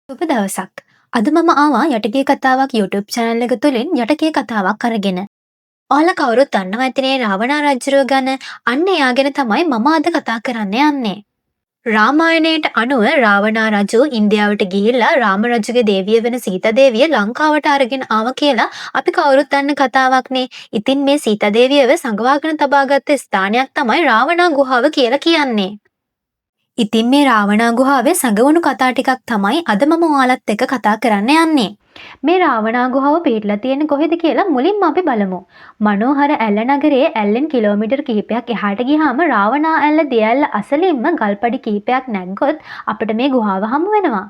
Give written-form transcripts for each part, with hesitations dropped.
සුබ දවසක්. අද මම ආවා යටකී කතාවක් YouTube channel එක තුලින් යටකී කතාවක් අරගෙන. ඔයාලා කවුරුත් දන්නවා ඇතිනේ රාවණා රජුරුව ගැන. අන්න එයා ගැන තමයි මම අද කතා කරන්න යන්නේ. රාමායණයට අනුව රාවණා රජු ඉන්දියාවට ගිහිල්ලා රාම රජුගේ දේවිය වෙන සීතා දේවිය ලංකාවට අරගෙන ආවා කියලා අපි කවුරුත් දන්න කතාවක්නේ. ඉතින් මේ සීතා දේවියව සංගවාගෙන තබාගත්ත ස්ථානයක් තමයි රාවණා ගුහාව කියලා කියන්නේ. ඉතින් මේ රාවණා ගුහාවේ සැඟවුණු කතා ටිකක් තමයි අද මම ඔයාලත් එක්ක කතා කරන්න යන්නේ. මේ රාවණා ගුහාව පිහිටලා තියෙන්නේ කොහෙද කියලා මුලින්ම අපි බලමු. මනෝහර ඇල්ල නගරයේ ඇල්ලෙන් කිලෝමීටර් කිහිපයක් එහාට ගියාම රාවණා ඇල්ල දියඇල්ල අසලින්ම ගල්පඩි කිහිපයක් නැග්ගොත් අපිට මේ ගුහාව හමු වෙනවා.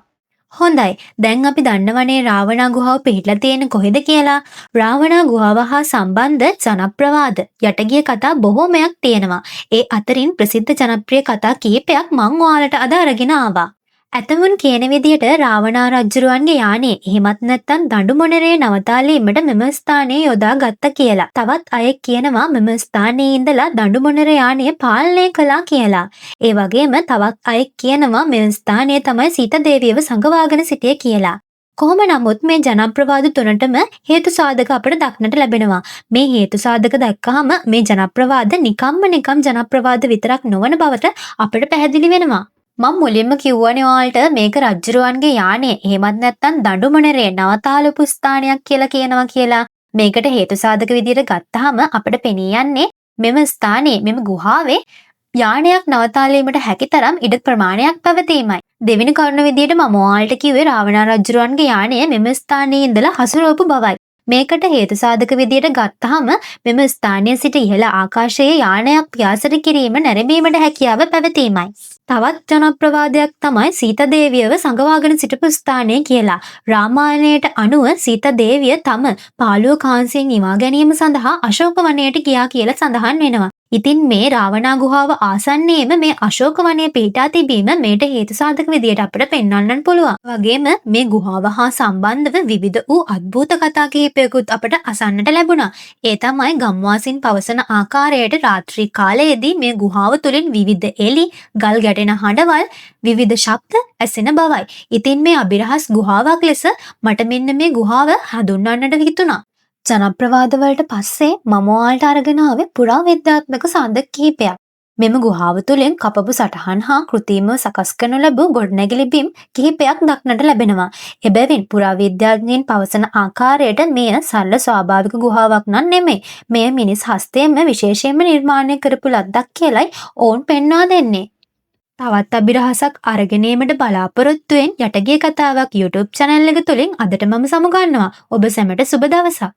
හොඳයි. දැන් අපි දන්නවනේ රාවණා ගුහාව පිහිටලා තියෙන්නේ කොහෙද කියලා. රාවණා ගුහාව හා සම්බන්ධ ජනප්‍රවාද යටගිය කතා බොහෝමයක් තියෙනවා. ඒ අතරින් ප්‍රසිද්ධ ජනප්‍රිය කතා කීපයක් මං ඔයාලට අද අරගෙන ආවා. ඇතමුන් කියන විදිහට රාවණා රජුරුවන්ගේ යානේ එහෙමත් නැත්නම් දඬු මොනරේ නවතාලීමට මෙම ස්ථානයේ යොදා ගත්තා කියලා. තවත් අයෙක් කියනවා මෙම ස්ථානයේ ඉඳලා දඬු මොනරේ යානය පාලනය කළා කියලා. ඒ වගේම තවත් අයෙක් කියනවා මෙම ස්ථානයේ තමයි සීතා දේවියව සංගවාගෙන සිටියේ කියලා. කොහොම නමුත් මේ ජනප්‍රවාද තුනටම හේතු සාධක අපට දක්නට ලැබෙනවා. මේ හේතු සාධක දැක්කහම මේ ජනප්‍රවාද නිකම් ජනප්‍රවාද විතරක් නොවන බවට අපට පැහැදිලි වෙනවා. මම මුලින්ම කිව්වනේ ඔයාලට මේක රජ්ජුරුවන්ගේ යානේ එහෙමත් නැත්නම් දඬුමොනරේ නවතාලපු ස්ථානයක් කියලා කියනවා කියලා. මේකට හේතු සාධක විදිහට ගත්තාම අපිට පෙනී යන්නේ මෙම ස්ථානයේ මෙම ගුහාවේ යානයක් නවතාලීමට හැකි තරම් ඉඩ ප්‍රමාණයක් පැවතීමයි. දෙවෙනි කරුණ විදිහට මම ඔයාලට කිව්වේ රාවණා රජුරුවන්ගේ යානය මෙම ස්ථානයේ ඉඳලා හසුරුවපු බවයි. මේකට හේතු සාධක විදිහට ගත්තාම මෙම ස්ථානයේ සිට ඉහළ ආකාශයේ යානයක් පියාසර කිරීම නැරඹීමට හැකියාව පැවතීමයි. තවත් ජනප්‍රවාදයක් තමයි සීතා දේවියව සංගවාගෙන සිටපු ස්ථානය කියලා. රාමායණයට අනුව සීතා දේවිය තම පාළුව කාන්සියෙන් නිවා ගැනීම සඳහා අශෝක වනයට ගියා කියලා සඳහන් වෙනවා. ඉතින් මේ රාවණා ගුහාව ආසන්නයේම මේ අශෝක වනය පිහිටා තිබීම මේට හේතු සාධක විදියට අපිට පෙන්වන්නත් පුළුවන්. වගේම මේ ගුහාව හා සම්බන්ධව විවිධ වූ අద్భుත කතා කිහිපයකුත් අපට අසන්නට ලැබුණා. ඒ තමයි ගම්වාසීන් පවසන ආකාරයට රාත්‍රී කාලයේදී මේ ගුහාව තුලින් විවිධ එලි, ගල් ගැටෙන හඬවල්, විවිධ ශබ්ද ඇසෙන බවයි. ඉතින් මේ අභිරහස් ගුහාවක් ලෙස මට මෙන්න මේ ගුහාව හඳුන්වන්නට හිතුණා. ජනප්‍රවාද වලට පස්සේ මම ඔයාලට අරගෙන ආවේ පුරාවිද්‍යාත්මක සාධක කිහිපයක්. මෙම ගුහාව තුළින් කපපු සටහන් හා කෘත්‍රිමව සකස් කරනු ලැබූ ගොඩනැගිලි බිම් කිහිපයක් දක්නට ලැබෙනවා. එබැවින් පුරාවිද්‍යාඥයින් පවසන ආකාරයට මෙය සරල ස්වාභාවික ගුහාවක් නම් නෙමෙයි. මෙය මිනිස් හස්තයෙන්ම විශේෂයෙන්ම නිර්මාණය කරපු ලද්දක් කියලයි ඔවුන් පෙන්වා දෙන්නේ. තවත් අභිරහසක් අරගෙන ඒමට බලාපොරොත්තුවෙන් යටගිය කතාවක් YouTube channel එක තුලින් අදට මම සමුගන්නවා. ඔබ සැමට සුබ දවසක්.